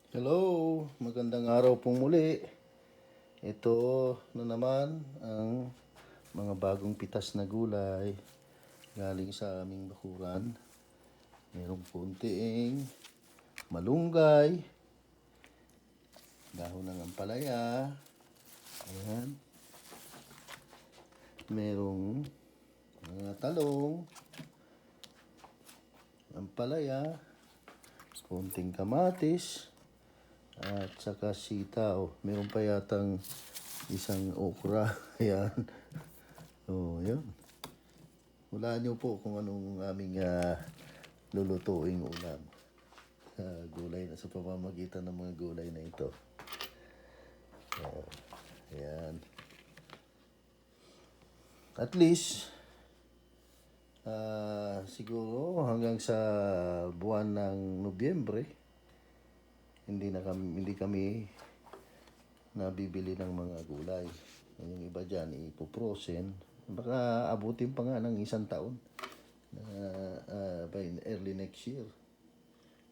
Hello, magandang araw pong muli. Ito na naman ang mga bagong pitas na gulay galing sa aming bakuran. Merong punting malunggay, dahon ng ampalaya, ayan. Merong mga talong, ampalaya, punting kamatis, at saka sitaw. Meron pa yatang isang okra. Ayan. Oh, yun. Hulaan niyo po kung anong aming lulutuing ulam. Gulay na sa pamamagitan ng mga gulay na ito. Ayan. At least, siguro hanggang sa buwan ng Nobyembre, hindi kami nabibili ng mga gulay. Yung iba dyan, ipoprosen. Baka abutin pa nga ng isang taon. By early next year,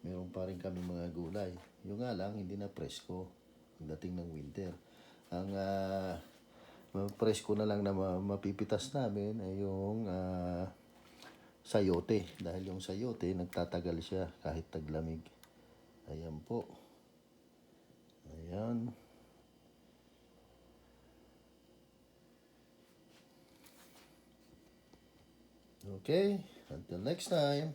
meron pa rin kami mga gulay. Yung nga lang, hindi na presko pagdating ng winter. Ang presko na lang na mapipitas namin ay yung sayote. Dahil yung sayote, nagtatagal siya kahit taglamig. Ayan po. Ayan. Okay, until next time.